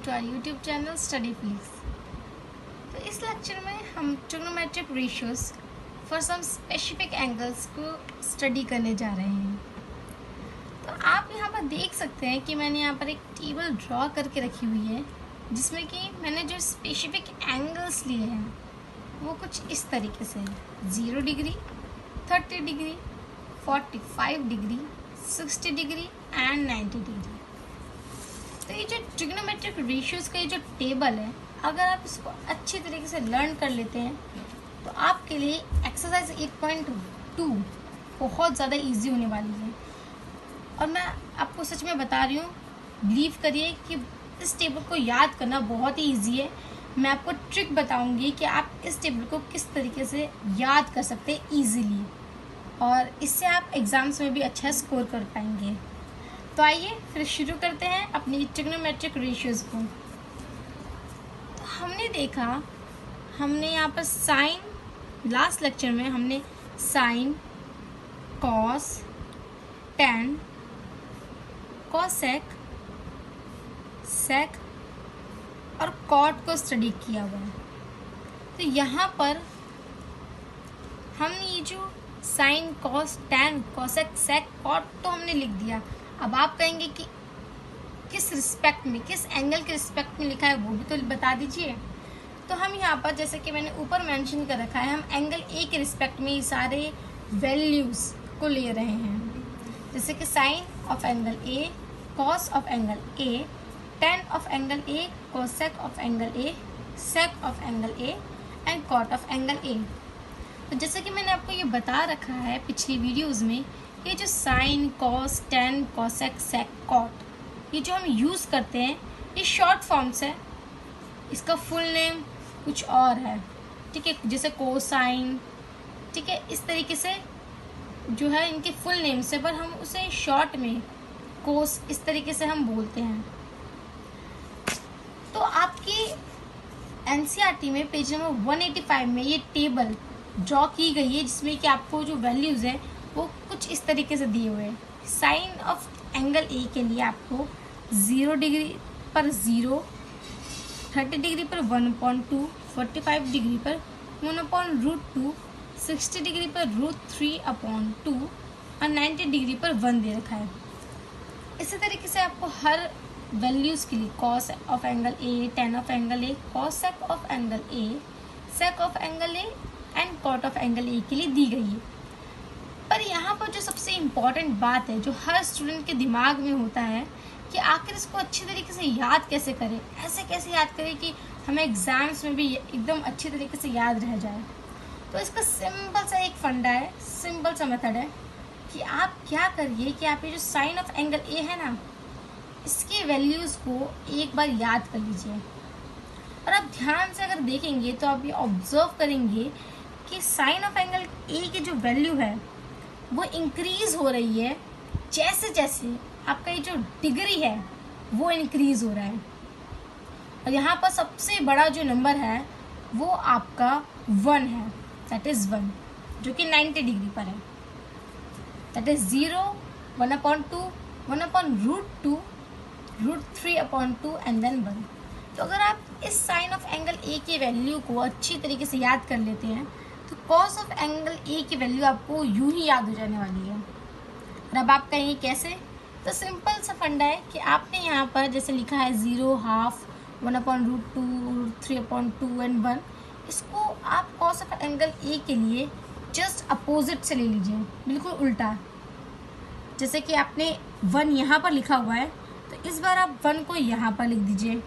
To our YouTube channel study please. तो इस lecture में हम trigonometric ratios for some specific angles को स्टडी करने जा रहे हैं। तो आप यहाँ पर देख सकते हैं कि मैंने यहाँ पर एक टेबल ड्रॉ करके रखी हुई है जिसमें कि मैंने जो स्पेसिफिक एंगल्स लिए हैं वो कुछ इस तरीके से 0 degree, 30 degree, 45 degree, 60 degree and 90 degree. तो ये जो ट्रिग्नोमेट्रिक रेशियोज का ये जो टेबल है, अगर आप इसको अच्छी तरीके से लर्न कर लेते हैं तो आपके लिए एक्सरसाइज 8.2 बहुत ज़्यादा इजी होने वाली है। और मैं आपको सच में बता रही हूँ, बिलीव करिए कि इस टेबल को याद करना बहुत ही इजी है। मैं आपको ट्रिक बताऊंगी कि आप इस टेबल को किस तरीके से याद कर सकते हैं ईजीली, और इससे आप एग्ज़ाम्स में भी अच्छा स्कोर कर पाएंगे। तो आइए फिर शुरू करते हैं अपनी ट्रिग्नोमेट्रिक रेशियोज को। तो हमने यहाँ पर साइन, लास्ट लेक्चर में हमने साइन, कॉस, टैन, कॉसेक, सेक और कॉट को स्टडी किया हुआ है। तो यहाँ पर हमने ये जो साइन, कॉस, टैन, कॉसेक, सेक, कॉट तो हमने लिख दिया। अब आप कहेंगे कि किस रिस्पेक्ट में, किस एंगल के रिस्पेक्ट में लिखा है वो भी तो बता दीजिए। तो हम यहाँ पर जैसे कि मैंने ऊपर मेंशन कर रखा है, हम एंगल ए के रिस्पेक्ट में ये सारे वैल्यूज़ को ले रहे हैं। जैसे कि sine of angle A, cos of angle A, tan of angle A, cosec of angle A, sec of angle A and cot of angle A. तो जैसे कि मैंने आपको ये बता रखा है पिछली वीडियोज़ में, ये जो साइन, कॉस, टैन, कॉसेक, सेक, कॉट, ये जो हम यूज़ करते हैं ये शॉर्ट फॉर्म्स है। इसका फुल नेम कुछ और है, ठीक है, जैसे कोसाइन, ठीक है, इस तरीके से जो है इनके फुल नेम से, पर हम उसे शॉर्ट में कोस इस तरीके से हम बोलते हैं। तो आपकी एनसीईआरटी में पेज नंबर 185 में ये टेबल ड्रॉ की गई है जिसमें कि आपको जो वैल्यूज़ है वो कुछ इस तरीके से दिए हुए हैं। साइन ऑफ एंगल ए के लिए आपको 0 डिग्री पर 0, 30 डिग्री पर 1/2, 45 डिग्री पर 1/√2, 60 डिग्री पर √3/2 और 90 डिग्री पर 1 दे रखा है। इसी तरीके से आपको हर वैल्यूज़ के लिए cos of angle A, tan of angle A, cosec of angle A, sec of angle A and cot of angle A के लिए दी गई है। पर यहाँ पर जो सबसे इम्पॉर्टेंट बात है, जो हर स्टूडेंट के दिमाग में होता है कि आखिर इसको अच्छी तरीके से याद कैसे करें, ऐसे कैसे याद करें कि हमें एग्ज़ाम्स में भी एकदम अच्छी तरीके से याद रह जाए। तो इसका सिंपल सा एक फंडा है, सिंपल सा मेथड है कि आप क्या करिए कि आप ये जो साइन ऑफ एंगल ए है ना, इसके वैल्यूज़ को एक बार याद कर लीजिए। और आप ध्यान से अगर देखेंगे तो आप ये ऑब्जर्व करेंगे कि साइन ऑफ एंगल ए की जो वैल्यू है वो इंक्रीज हो रही है जैसे जैसे आपका ये जो डिग्री है वो इंक्रीज हो रहा है। और यहाँ पर सबसे बड़ा जो नंबर है वो आपका 1 है, दैट इज़ 1, जो कि 90 डिग्री पर है। That is 0, 1/2, 1/√2, √3/2 and then 1। तो अगर आप इस साइन ऑफ एंगल ए की वैल्यू को अच्छी तरीके से याद कर लेते हैं तो कॉस ऑफ एंगल ए की वैल्यू आपको यूं ही याद हो जाने वाली है। और अब आप कहेंगे कैसे? तो सिंपल सा फंडा है कि आपने यहाँ पर जैसे लिखा है 0, हाफ, 1/√2, 3/2 एंड 1, इसको आप कॉस ऑफ एंगल ए के लिए जस्ट अपोजिट से ले लीजिए, बिल्कुल उल्टा। जैसे कि आपने 1 यहाँ पर लिखा हुआ है तो इस बार आप 1 को यहाँ पर लिख दीजिए।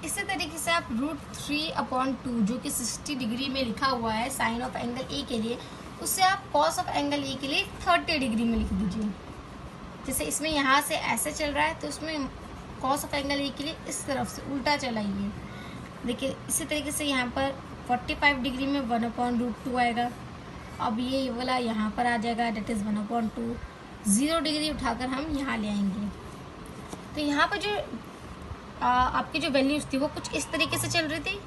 इसी तरीके से आप √3/2 जो कि 60 डिग्री में लिखा हुआ है साइन ऑफ एंगल ए के लिए, उससे आप कॉस ऑफ एंगल ए के लिए 30 डिग्री में लिख दीजिए। जैसे इसमें यहाँ से ऐसे चल रहा है तो उसमें कॉस ऑफ एंगल ए के लिए इस तरफ से उल्टा चलाइए। देखिए इसी तरीके से यहाँ पर 45 डिग्री में 1/√2 आएगा। अब ये वाला यहाँ पर आ जाएगा, डेट इज़ 1/2। 0 डिग्री उठाकर हम यहाँ ले आएंगे। तो यहाँ पर जो आपकी जो वैल्यूज़ थी वो कुछ इस तरीके से चल रही थी।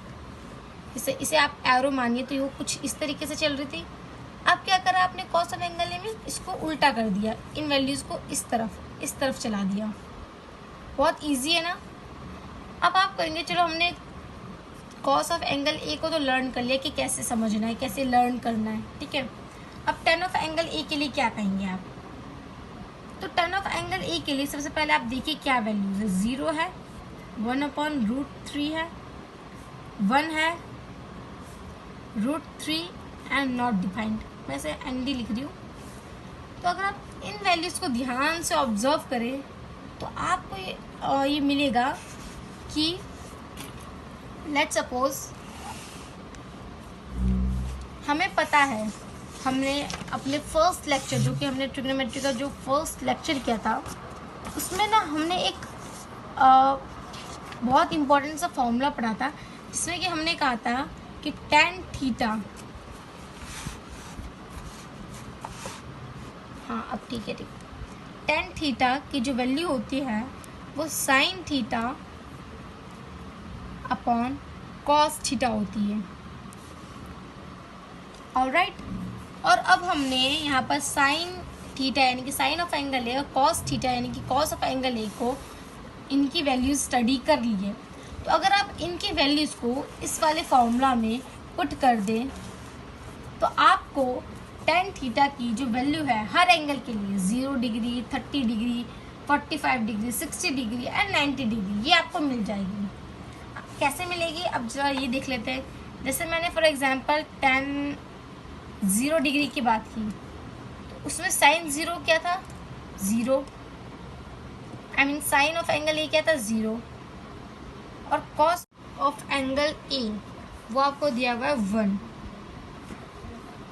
इसे आप एरो मानिए तो वो कुछ इस तरीके से चल रही थी। अब क्या करा आपने, कॉस ऑफ एंगल में इसको उल्टा कर दिया, इन वैल्यूज़ को इस तरफ चला दिया। बहुत इजी है ना। अब आप कहेंगे चलो हमने कॉस ऑफ एंगल ए को तो लर्न कर लिया कि कैसे समझना है, कैसे लर्न करना है, ठीक है। अब टेन ऑफ एंगल ए के लिए क्या कहेंगे आप? तो टेन ऑफ एंगल ए के लिए सबसे पहले आप देखिए क्या वैल्यूज है। 0 है, 1/√3 है, 1 है, √3 एंड नॉट डिफाइंड। मैं इसे एन डी लिख रही हूँ। तो अगर आप इन वैल्यूज को ध्यान से ऑब्जर्व करें तो आपको ये मिलेगा कि लेट्स सपोज हमें पता है, हमने अपने फर्स्ट लेक्चर जो कि हमने ट्रिग्नोमेट्री का जो फर्स्ट लेक्चर किया था उसमें ना हमने एक बहुत इम्पोर्टेंट सा फॉर्मूला पढ़ा था जिसमें कि हमने कहा था कि tan थीटा, हाँ अब ठीक है, tan थीटा की जो वैल्यू होती है वो sin theta upon cos theta होती है। ऑलराइट, और अब हमने यहाँ पर साइन थीटा यानी कि साइन ऑफ एंगल ए और कॉस थीटा यानी कि कॉस ऑफ एंगल ए को इनकी वैल्यूज स्टडी कर ली है। तो अगर आप इनकी वैल्यूज़ को इस वाले फॉर्मूला में पुट कर दें तो आपको टेन थीटा की जो वैल्यू है हर एंगल के लिए 0 degree, 30 degree, 45 degree, 60 degree and 90 degree ये आपको मिल जाएगी। कैसे मिलेगी अब जरा ये देख लेते हैं। जैसे मैंने फॉर एग्जांपल 0 डिग्री की बात की तो उसमें साइन 0 क्या था? 0, I mean sine of angle ए क्या था? 0, और कॉस ऑफ एंगल ए वो आपको दिया हुआ है 1।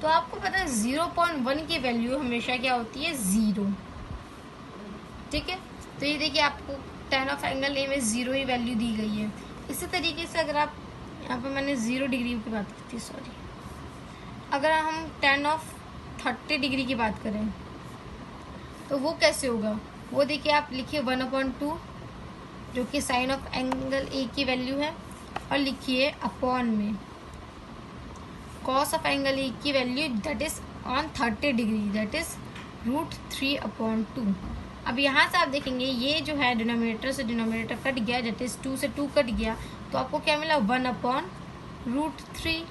तो आपको पता है 0.1 की वैल्यू हमेशा क्या होती है? 0, ठीक है। तो ये देखिए आपको tan ऑफ एंगल ए में 0 ही वैल्यू दी गई है। इसी तरीके से अगर आप यहाँ पर मैंने 0 डिग्री की बात की थी, सॉरी, अगर हम tan ऑफ 30 डिग्री की बात करें तो वो कैसे होगा? वो देखिए आप लिखिए 1/2 जो कि साइन ऑफ एंगल ए की वैल्यू है, और लिखिए अपॉन में कॉस ऑफ एंगल ए की value that is on 30 degree that is √3/2। अब यहाँ से आप देखेंगे ये जो है डिनोमिनेटर से डिनोमिनेटर कट गया, दैट इज 2 से 2 कट गया, तो आपको क्या मिला? 1/√3।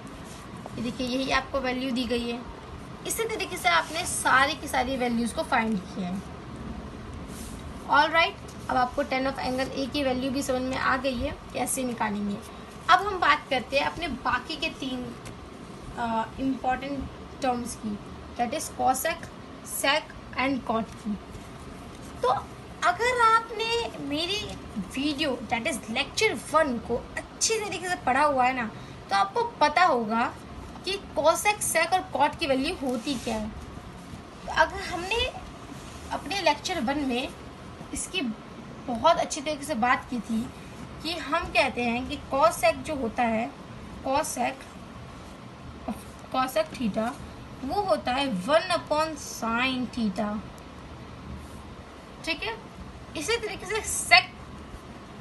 ये देखिए यही आपको वैल्यू दी गई है। इसी तरीके से आपने सारी की सारी वैल्यूज़ को फाइंड किया है। ऑलराइट, अब आपको tan ऑफ एंगल ए की वैल्यू भी समझ में आ गई है कैसे निकालेंगे। अब हम बात करते हैं अपने बाकी के 3 इम्पॉर्टेंट टर्म्स की, that is cosec, sec and cot की। तो अगर आपने मेरी वीडियो दैट इज लेक्चर 1 को अच्छी तरीके से पढ़ा हुआ है ना तो आपको पता होगा कि कॉसेक, सेक और कॉट की वैल्यू होती क्या है। तो अगर हमने अपने लेक्चर 1 में इसकी बहुत अच्छी तरीके से बात की थी कि हम कहते हैं कि कॉसेक जो होता है, कॉसेक थीटा वो होता है 1/sin थीटा, ठीक है। इसी तरीके से सेक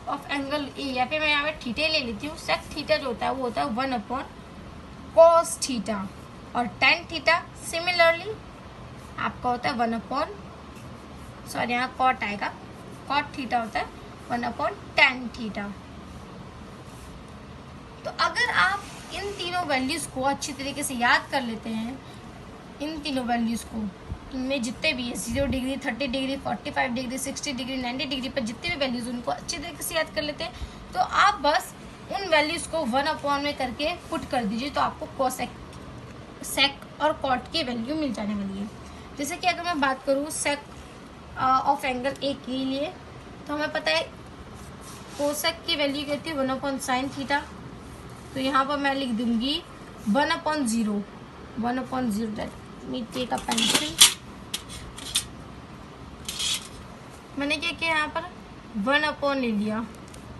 ऑफ एंगल ए, या फिर मैं यहाँ पे थीटा ले लेती हूँ, सेक थीटा जो होता है वो होता है 1/cos थीटा, और tan थीटा सिमिलरली आपका होता है 1/, सॉरी यहाँ कॉट आएगा, कॉट थीटा होता है 1/tan थीटा। तो अगर आप इन तीनों वैल्यूज़ को अच्छी तरीके से याद कर लेते हैं, इन तीनों वैल्यूज़ को, इनमें जितने भी है 0 degree, 30 degree, 45 degree, 60 degree, 90 degree पर जितने भी वैल्यूज़ उनको अच्छी तरीके से याद कर लेते हैं तो आप बस उन वैल्यूज़ को 1/, में करके पुट कर दीजिए तो आपको कॉसेक, सेक और कॉट की वैल्यू मिल जाने वाली है। जैसे कि अगर मैं बात करूँ सेक ऑफ एंगल ए के लिए तो हमें पता है कोसेक की वैल्यू कहती है 1/sin थीटा, तो यहाँ पर मैं लिख दूंगी 1/0, 1/0 that me take a pencil. मैंने क्या किया यहाँ पर 1/, ले लिया,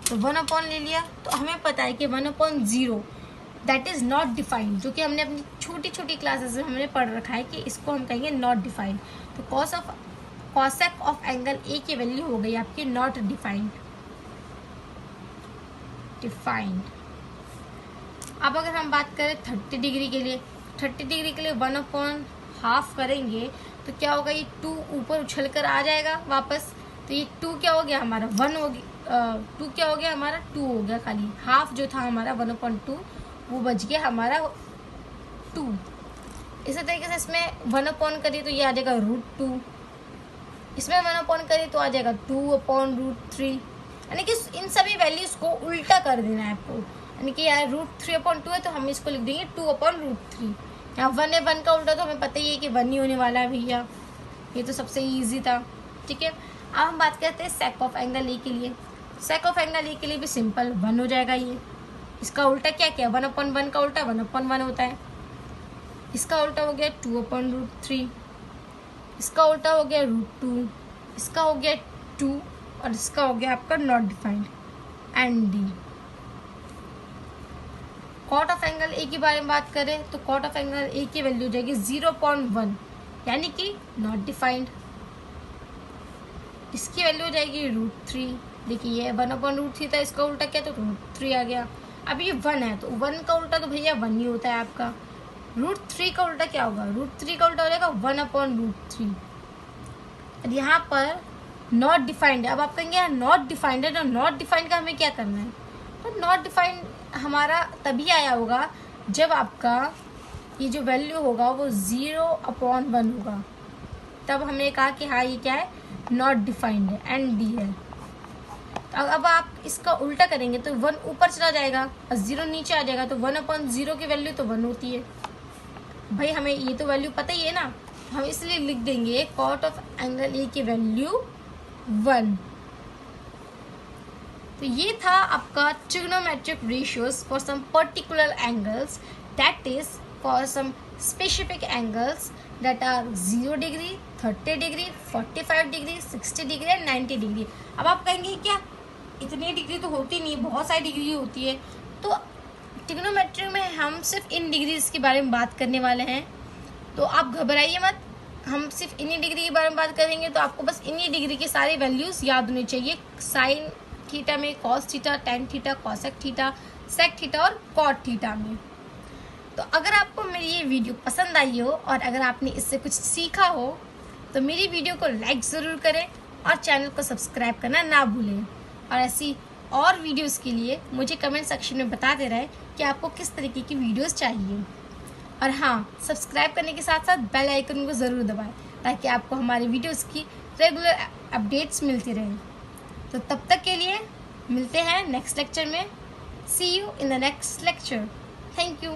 तो 1/, ले लिया, तो हमें पता है कि 1/0 दैट इज़ नॉट डिफाइंड, जो कि हमने अपनी छोटी छोटी क्लासेस में हमने पढ़ रखा है कि इसको हम कहेंगे नॉट डिफाइंड। तो कॉसेक ऑफ एंगल ए की वैल्यू हो गई आपकी नॉट डिफाइंड। अब अगर हम बात करें 30 डिग्री के लिए, 30 डिग्री के लिए 1/2 करेंगे तो क्या होगा, ये 2 ऊपर उछल कर आ जाएगा वापस, तो ये 2 क्या हो गया हमारा 1 हो गया, 2 क्या हो गया हमारा 2 हो गया, खाली हाफ जो था हमारा 1/2 वो बच गया हमारा 2। इसी तरीके से इसमें 1 करिए तो ये आ जाएगा √2, इसमें 1 करिए तो आ जाएगा 2/√3, यानी कि इन सभी वैल्यूज को उल्टा कर देना है आपको, यानी कि यहाँ √3/2 है तो हम इसको लिख देंगे 2/√3। यहाँ 1 है, 1 का उल्टा तो हमें पता ही है कि 1 ही होने वाला है भैया, ये तो सबसे ईजी था। ठीक है, अब हम बात करते हैं सेक ऑफ एंगल ए के लिए। सेक ऑफ एंगल ए के लिए भी सिंपल 1 हो जाएगा ये। इसका उल्टा क्या क्या 1/1 का उल्टा 1/1 होता है। इसका उल्टा हो गया 2/√3, इसका उल्टा हो गया √2, इसका हो गया 2 और इसका हो गया आपका not defined and D. Cot of angle A के बारे में बात करें तो कॉट ऑफ एंगल ए की वैल्यू हो जाएगी 0.1, यानी कि नॉट डिफाइंड। इसकी वैल्यू हो जाएगी √3। देखिए ये 1/√3 था, इसका उल्टा क्या तो √3 आ गया। अब ये 1 है तो 1 का उल्टा तो भैया 1 ही होता है आपका। √3 का उल्टा क्या होगा, √3 का उल्टा हो जाएगा 1/√3। और यहाँ पर नॉट डिफाइंड है। अब आप कहेंगे यार नॉट डिफाइंड है, तो नॉट डिफाइंड का हमें क्या करना है, तो नॉट डिफाइंड हमारा तभी आया होगा जब आपका ये जो वैल्यू होगा वो 0/1 होगा, तब हमने कहा कि हाँ ये क्या है नॉट डिफाइंड है एंड डी है। तो अब आप इसका उल्टा करेंगे तो 1 ऊपर चला जाएगा और 0 नीचे आ जाएगा, तो 1/0 की वैल्यू तो 1 होती है। भाई हमें ये तो वैल्यू पता ही है ना, हम इसलिए लिख देंगे कॉट ऑफ एंगल ए की वैल्यू 1। तो ये था आपका trigonometric ratios for some particular angles, that is for some specific angles that are 0 degree, 30 degree, 45 degree, 60 degree and 90 degree. अब आप कहेंगे क्या इतनी डिग्री तो होती नहीं, बहुत सारी डिग्री होती है। तो ट्रिग्नोमेट्री में हम सिर्फ इन डिग्रीज के बारे में बात करने वाले हैं, तो आप घबराइए मत, हम सिर्फ इन्हीं डिग्री के बारे में बात करेंगे। तो आपको बस इन्हीं डिग्री के सारे वैल्यूज़ याद होने चाहिए। साइन थीटा में cos theta, tan theta, cosec theta, sec theta और कॉट थीटा में। तो अगर आपको मेरी ये वीडियो पसंद आई हो और अगर आपने इससे कुछ सीखा हो तो मेरी वीडियो को लाइक ज़रूर करें और चैनल को सब्सक्राइब करना ना भूलें। और ऐसी और वीडियोस के लिए मुझे कमेंट सेक्शन में बताते रहें कि आपको किस तरीके की वीडियोस चाहिए। और हाँ, सब्सक्राइब करने के साथ साथ बेल आइकन को ज़रूर दबाएं ताकि आपको हमारी वीडियोस की रेगुलर अपडेट्स मिलती रहें। तो तब तक के लिए मिलते हैं नेक्स्ट लेक्चर में। See you in the next lecture. Thank you.